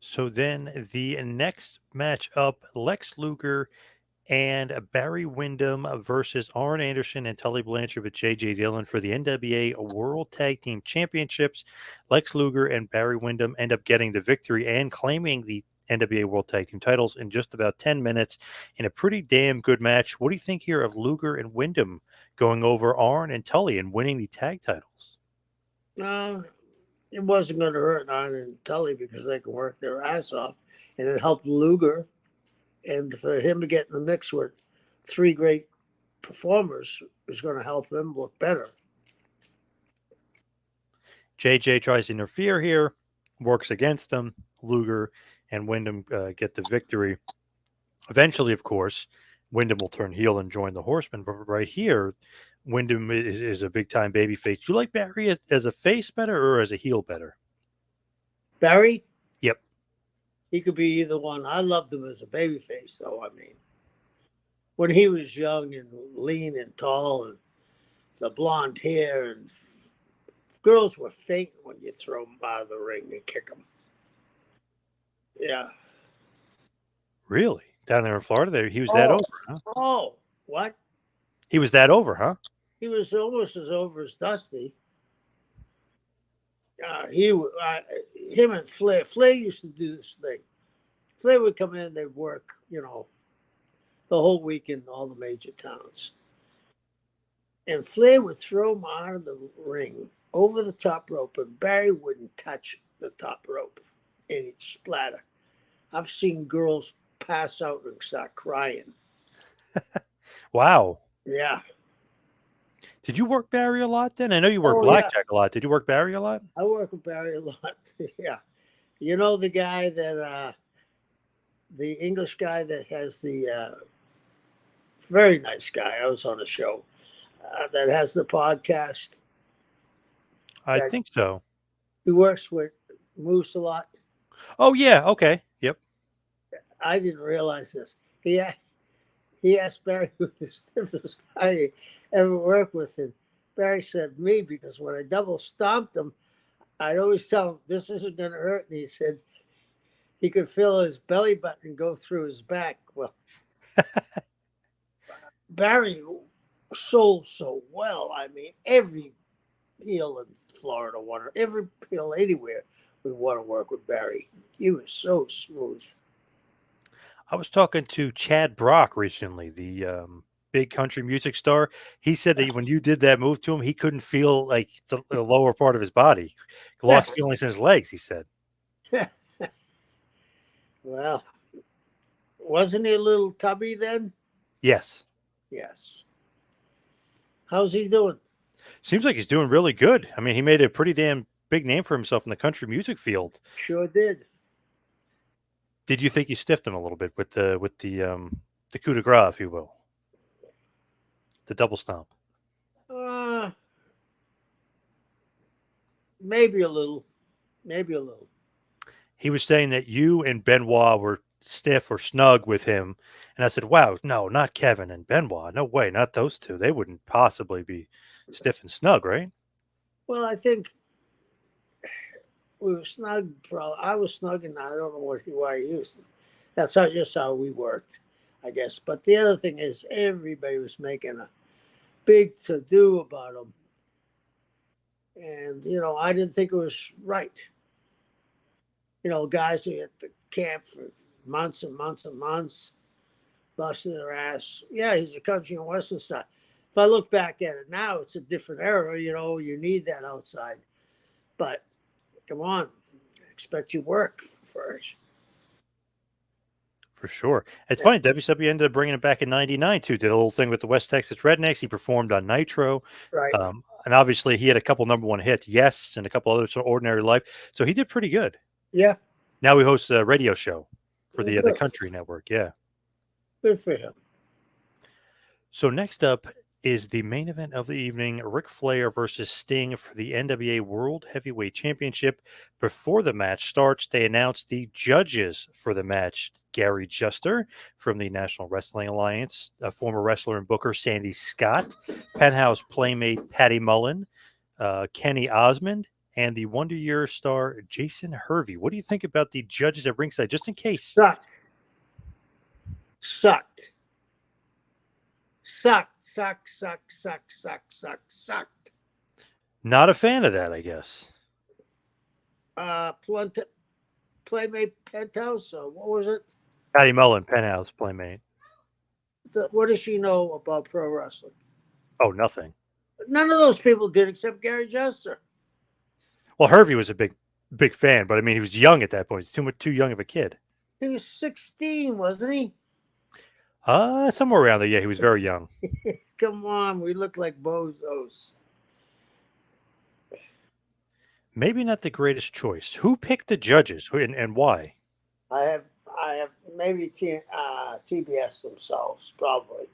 So then the next match up, Lex Luger And Barry Windham versus Arn Anderson and Tully Blanchard with J.J. Dillon for the NWA World Tag Team Championships. Lex Luger and Barry Windham end up getting the victory and claiming the NWA World Tag Team titles in just about 10 minutes in a pretty damn good match. What do you think here of Luger and Windham going over Arn and Tully and winning the tag titles? Uh, it wasn't going to hurt Arn and Tully because they can work their ass off, and it helped Luger. And for him to get in the mix with three great performers is going to help him look better. JJ tries to interfere here, works against them. Luger and Windham get the victory. Eventually, of course, Wyndham will turn heel and join the Horsemen. But right here, Wyndham is a big time baby face. Do you like Barry as a face better or as a heel better? Barry, Yep. he could be either one. I loved him as a babyface, though. I mean, when he was young and lean and tall and the blonde hair, and girls were fainting when you throw him out of the ring and kick him. Yeah. Really? Down there in Florida, he was that Oh, over, huh? oh, what? He was that over, huh? He was almost as over as Dusty. Him and Flair. Flair used to do this thing. Flair would come in, they'd work, the whole week in all the major towns. And Flair would throw him out of the ring over the top rope, and Barry wouldn't touch the top rope, and he'd splatter. I've seen girls pass out and start crying. Wow. Yeah. Did you work Barry a lot then? I know you worked Oh, yeah. Blackjack a lot. Did you work Barry a lot? I work with Barry a lot. Yeah. You know the guy that, the English guy that has the, very nice guy. I was on a show that has the podcast. I That think so. he works with Moose a lot. Oh, yeah. Okay. Yep. I didn't realize this. He asked Barry who the stiffest guy he ever worked with, and Barry said me because when I double stomped him, I'd always tell him this isn't going to hurt, and he said he could feel his belly button go through his back. Well, Barry sold so well. I mean, every heel in Florida wanted, every heel anywhere would want to work with Barry. He was so smooth. I was talking to Chad Brock recently, the big country music star. He said that when you did that move to him, he couldn't feel like the lower part of his body. He lost feelings in his legs, he said. Well, wasn't he a little tubby then? Yes. Yes. How's he doing? Seems like he's doing really good. I mean, he made a pretty damn big name for himself in the country music field. Sure did. Did you think you stiffed him a little bit with the coup de grace, if you will, the double stomp? Uh, maybe a little. Maybe a little. He was saying that you and Benoit were stiff or snug with him, and I said, "Wow, no, not Kevin and Benoit. No way, not those two. They wouldn't possibly be stiff and snug, right?" Well, I think we were snug. I was snug, and I don't know why he used. That's just how we worked, I guess. But the other thing is, everybody was making a big to do about him, and I didn't think it was right. Guys who at the camp for months and months and months, busting their ass. Yeah, he's a country and western star. If I look back at it now, it's a different era. You need that outside. But come on, I expect you work first. For sure. It's funny, WCW ended up bringing it back in '99 too. Did a little thing with the West Texas Rednecks. He performed on Nitro, Right. and obviously he had a couple number one hits, Yes, and a couple others, so Ordinary Life. So he did pretty good. Yeah. Now he hosts a radio show for Well, the good. Country Network. Yeah. Good for him. So next up is the main event of the evening: Ric Flair versus Sting for the NWA World Heavyweight Championship. Before the match starts, they announce the judges for the match: Gary Juster from the National Wrestling Alliance, a former wrestler and booker Sandy Scott, Penthouse playmate Patty Mullen, Kenny Osmond, and the Wonder Year star Jason Hervey. What do you think about the judges at ringside, just in case? Sucked. Sucked. Not a fan of that, I guess. Plunta, Playmate Penthouse. What was it? Patty Mullen, Penthouse Playmate. What does she know about pro wrestling? Oh, nothing. None of those people did except Gary Jester. Well, Hervey was a big fan, but I mean, he was young at that point. He's too young of a kid. He was 16, wasn't he? Somewhere around there. Yeah, he was very young. Come on, we look like bozos. Maybe not the greatest choice. Who picked the judges and why? I have maybe TBS themselves, probably.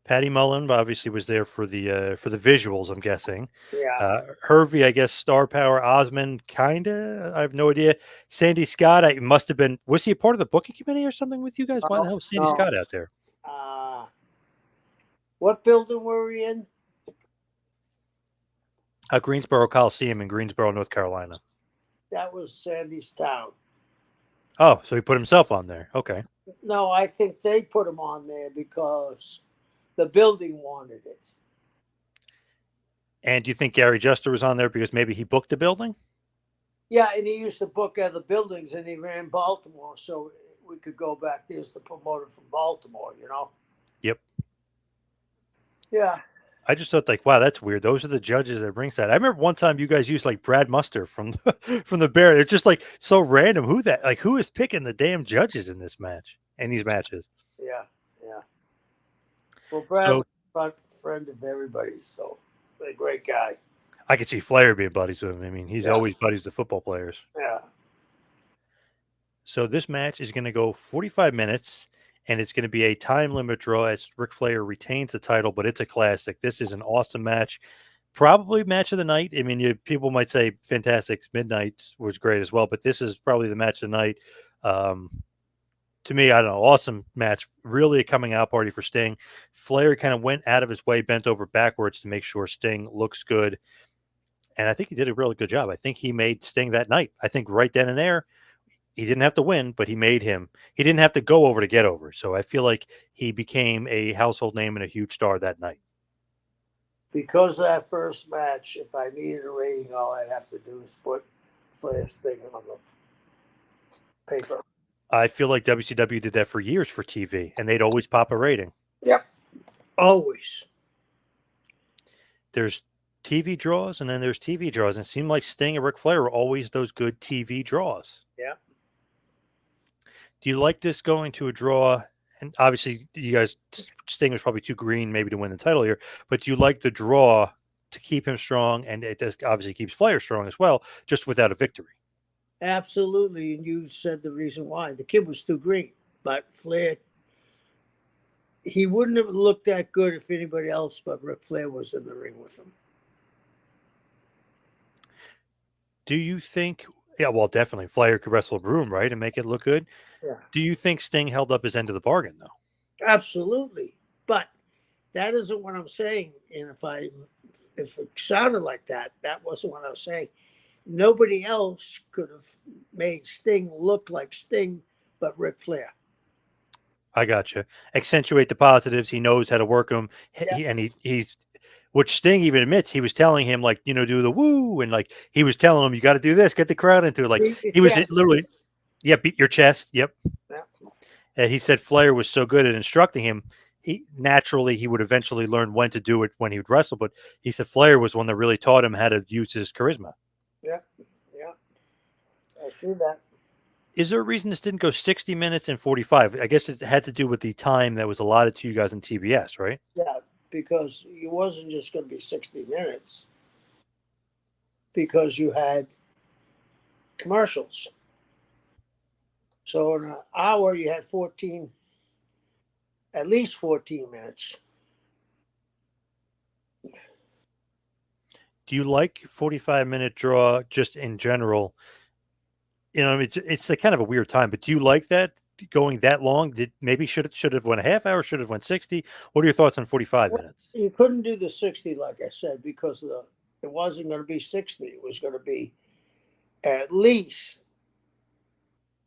Patty Mullen obviously was there for the visuals. I'm guessing. Yeah. Hervey, I guess, star power. Osmond, kinda. I have no idea. Sandy Scott, I must have been. Was he a part of the booking committee or something with you guys? Why the hell was Sandy No. Scott out there? What building were we in? Greensboro Coliseum in Greensboro, North Carolina. That was Sandy's town. Oh, so he put himself on there. Okay. No, I think they put him on there because the building wanted it. And do you think Gary Juster was on there because maybe he booked the building? Yeah, and he used to book other buildings, and he ran Baltimore, so we could go back. There's the promoter from Baltimore, you know? Yep. Yeah. I just thought like, wow, that's weird. Those are the judges at ringside. I remember one time you guys used like Brad Muster from from the Bear. It's just like so random. Who is picking the damn judges in this match and these matches? Yeah. Well, Brad So was a friend of everybody's, so a great guy. I could see Flair being buddies with him. I mean, he's always buddies with football players. Yeah. So this match is going to go 45 minutes, and it's going to be a time limit draw as Ric Flair retains the title, but it's a classic. This is an awesome match. Probably match of the night. I mean, people might say Fantastic's Midnight was great as well, but this is probably the match of the night. To me, I don't know, awesome match. Really a coming out party for Sting. Flair kind of went out of his way, bent over backwards to make sure Sting looks good. And I think he did a really good job. I think he made Sting that night. I think right then and there, he didn't have to win, but he made him. He didn't have to go over to get over. So I feel like he became a household name and a huge star that night. Because of that first match, if I needed a rating, all I'd have to do is put Flair's thing on the paper. I feel like WCW did that for years for TV, and they'd always pop a rating. Yep. Always. There's TV draws, and then there's TV draws. And it seemed like Sting and Ric Flair were always those good TV draws. Yeah. Do you like this going to a draw? And obviously, you guys, Sting was probably too green maybe to win the title here, but do you like the draw to keep him strong? And it does obviously keeps Flair strong as well, just without a victory. Absolutely. And you said the reason why. The kid was too green, but Flair, he wouldn't have looked that good if anybody else but Ric Flair was in the ring with him. Do you think, yeah, well, definitely Flair could wrestle a broom, right, and make it look good? Yeah. Do you think Sting held up his end of the bargain, though? Absolutely. But that isn't what I'm saying. And if it sounded like that, that wasn't what I was saying. Nobody else could have made Sting look like Sting but Ric Flair. I got you. Accentuate the positives. He knows how to work them. He's, which Sting even admits, he was telling him, like, do the woo. And, like, he was telling him, you got to do this, get the crowd into it. Like, he was literally, yeah, beat your chest. Yep. Yeah. And he said Flair was so good at instructing him. He would eventually learn when to do it when he would wrestle. But he said Flair was one that really taught him how to use his charisma. Yeah. I see that. Is there a reason this didn't go 60 minutes and 45? I guess it had to do with the time that was allotted to you guys on TBS, right? Yeah, because it wasn't just going to be 60 minutes because you had commercials. So in an hour, you had at least 14 minutes. Do you like 45-minute draw just in general? It's a kind of a weird time, but do you like that going that long? Should have went a half hour, should have went 60? What are your thoughts on 45 minutes? You couldn't do the 60, like I said, because it wasn't going to be 60. It was going to be at least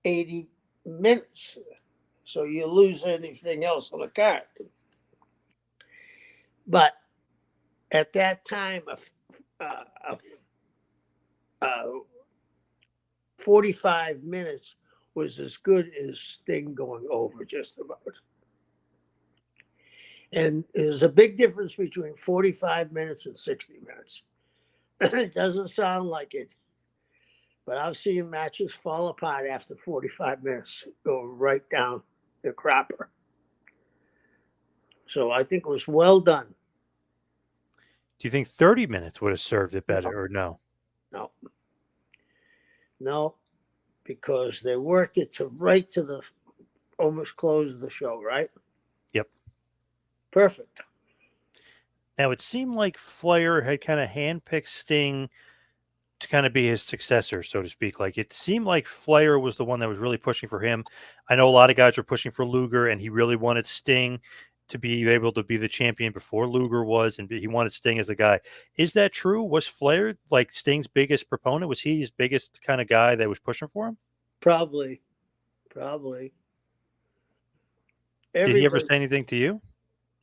80 minutes. So you lose anything else on the card. But at that time, a 45 minutes was as good as Sting going over just about. And there's a big difference between 45 minutes and 60 minutes. It doesn't sound like it, but I've seen matches fall apart after 45 minutes, go right down the crapper. So I think it was well done. Do you think 30 minutes would have served it No, better or no? no, no, because they worked it to right to the almost close of the show, right? Yep. Perfect. Now it seemed like Flair had kind of handpicked Sting to kind of be his successor, so to speak. Like it seemed like Flair was the one that was really pushing for him. I know a lot of guys were pushing for Luger, and he really wanted Sting to be able to be the champion before Luger was, and he wanted Sting as the guy. Is that true? Was Flair like Sting's biggest proponent? Was he his biggest kind of guy that was pushing for him? Probably, probably. Did he ever say Everybody, anything to you?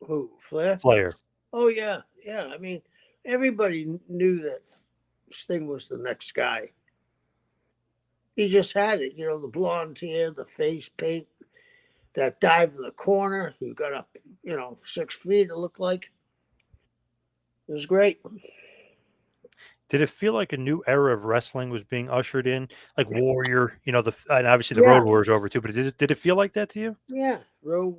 who, Flair? Flair. Oh, yeah, yeah. I mean, everybody knew that Sting was the next guy. He just had it, the blonde hair, the face paint, that dive in the corner. He got up, 6 feet, it looked like. It was great. Did it feel like a new era of wrestling was being ushered in, like Warrior? And obviously the Yeah, Road Warriors over too. But did it feel like that to you? yeah. Road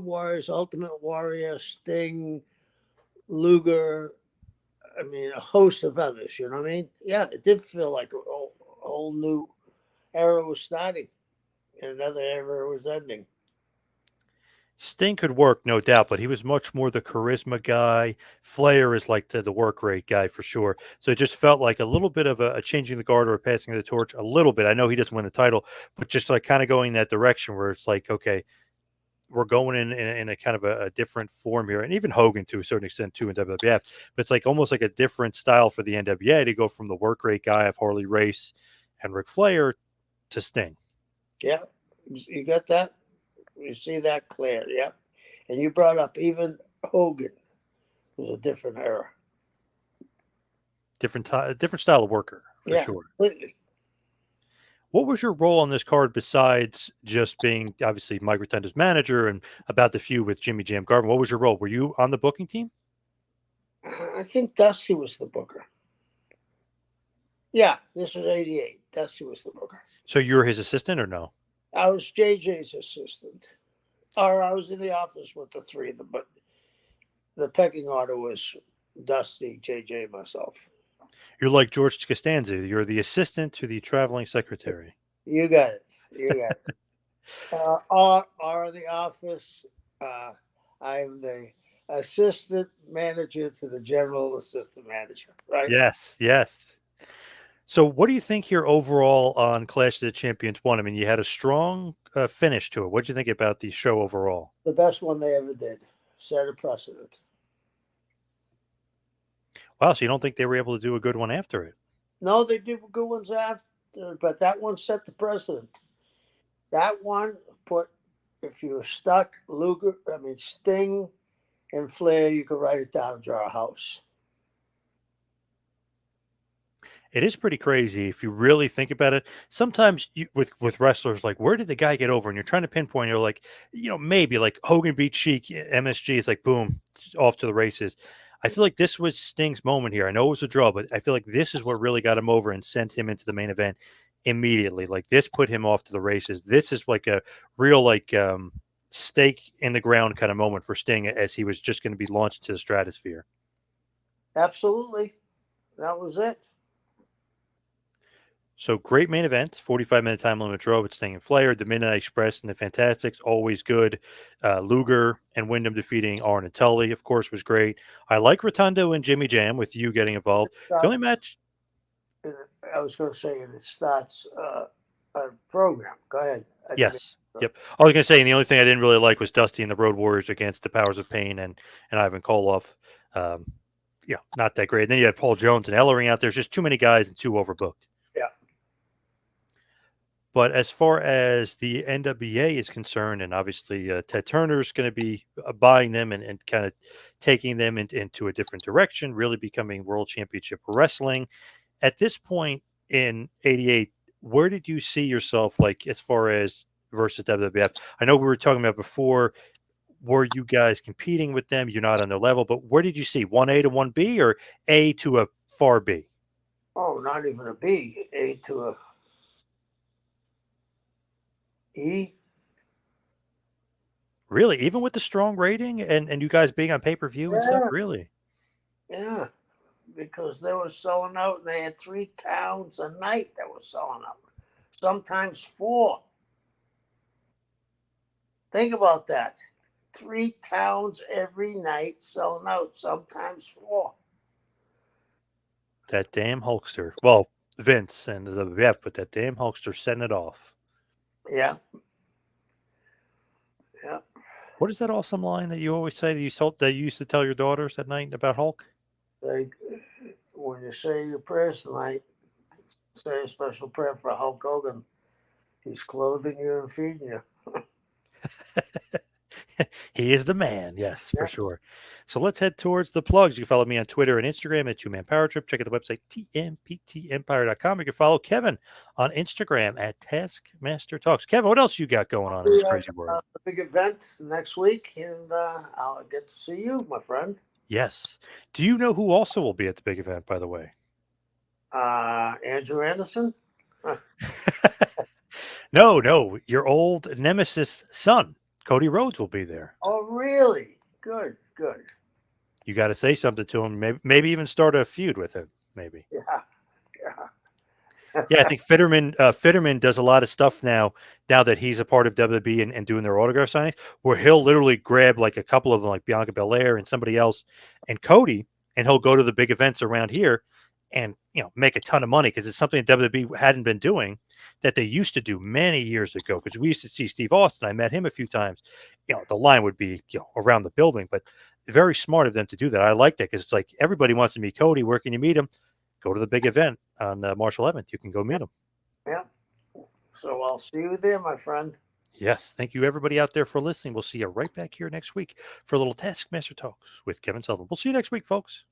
Warriors, Ultimate Warrior, Sting, Luger. I mean, a host of others. You know what I mean? Yeah, it did feel like a whole new era was starting, and another era was ending. Sting could work, no doubt, but he was much more the charisma guy. Flair is like the work rate guy for sure. So it just felt like a little bit of a changing the guard or a passing of the torch a little bit. I know he doesn't win the title, but just like kind of going that direction where it's like, okay, we're going in a kind of a different form here. And even Hogan to a certain extent too in WWF, but it's like almost like a different style for the NWA to go from the work rate guy of Harley Race and Ric Flair to Sting. Yeah, you got that. You see that clear. Yeah, and you brought up even Hogan was a different era. Different style of worker for Yeah, sure. completely. What was your role on this card besides just being obviously Mike Rotunda's manager and about the feud with Jimmy Jam Garvin? What was your role? Were you on the booking team? I think Dusty was the booker. Yeah, this was '88. Dusty was the booker. So you were his assistant or no? I was JJ's assistant, or I was in the office with the three of them, but the pecking order was Dusty, JJ, myself. You're like George Costanza. You're the assistant to the traveling secretary. You got it. You got it. Or in the office, uh, I'm the assistant manager to the general assistant manager, right? Yes, yes. So what do you think here overall on Clash of the Champions 1? I mean, you had a strong finish to it. What do you think about the show overall? The best one they ever did. Set a precedent. Wow, so you don't think they were able to do a good one after it? No, they did good ones after, but that one set the precedent. That one put, if you were stuck, Sting and Flair, you could write it down and draw a house. It is pretty crazy if you really think about it. Sometimes with wrestlers, like where did the guy get over? And you're trying to pinpoint. You're like, maybe like Hogan beat Sheik, MSG. It's like boom, off to the races. I feel like this was Sting's moment here. I know it was a draw, but I feel like this is what really got him over and sent him into the main event immediately. Like this put him off to the races. This is like a real stake in the ground kind of moment for Sting as he was just going to be launched to the stratosphere. Absolutely. That was it. So great main event, 45-minute time limit draw with Sting and Flair, the Midnight Express and the Fantastics, always good. Luger and Wyndham defeating Arn and Tully, of course, was great. I like Rotundo and Jimmy Jam with you getting involved. The only Starts, match, I was going to say, it starts a program. Go ahead. I didn't yes, yep. I was gonna say, and the only thing I didn't really like was Dusty and the Road Warriors against the Powers of Pain and Ivan Koloff. Um, yeah, not that great. And then you had Paul Jones and Ellering out there. There's just too many guys and too overbooked. Yeah. But as far as the NWA is concerned, and obviously Ted Turner's going to be buying them and kind of taking them into a different direction, really becoming World Championship Wrestling. At this point in '88, where did you see yourself, like as far as versus WWF? I know we were talking about before. Were you guys competing with them? You're not on their level, but where did you see 1A to 1B or A to a far B? Oh, not even a B. A to a E. Really, even with the strong rating and you guys being on pay per view and stuff, Yeah, really? yeah. Because they were selling out, and they had 3 towns a night that were selling out. Sometimes 4. Think about that. 3 towns every night selling out. Sometimes 4. That damn Hulkster. Well, Vince and the WWF, but that damn Hulkster setting it off. Yeah, yeah. What is that awesome line that you always say that you used to tell your daughters at night about Hulk? Like when you say your prayers tonight, say a special prayer for Hulk Hogan. He's clothing you and feeding you. He is the man. Yes, for Yeah. sure. So let's head towards the plugs. You can follow me on Twitter and Instagram at Two Man Power Trip. Check out the website, tmptempire.com. You can follow Kevin on Instagram at Taskmaster Talks. Kevin, what else you got going on in We this have crazy world? the big event next week, and I'll get to see you, my friend. Yes. Do you know who also will be at the big event, by the way? Andrew Anderson. No, no. Your old nemesis son, Cody Rhodes, will be there. Oh, really? Good, good. You got to say something to him. Maybe even start a feud with him. Maybe. Yeah, yeah. Yeah, I think Fitterman does a lot of stuff now. Now that he's a part of WWE and doing their autograph signings, where he'll literally grab like a couple of them, like Bianca Belair and somebody else, and Cody, and he'll go to the big events around here, and make a ton of money because it's something that WWE hadn't been doing that they used to do many years ago. Because we used to see Steve Austin. I met him a few times. The line would be around the building, but very smart of them to do that. I like that because it's like everybody wants to meet Cody. Where can you meet him? Go to the big event on March 11th. You can go meet him. Yeah. So I'll see you there, my friend. Yes. Thank you, everybody out there, for listening. We'll see you right back here next week for a little Taskmaster Talks with Kevin Sullivan. We'll see you next week, folks.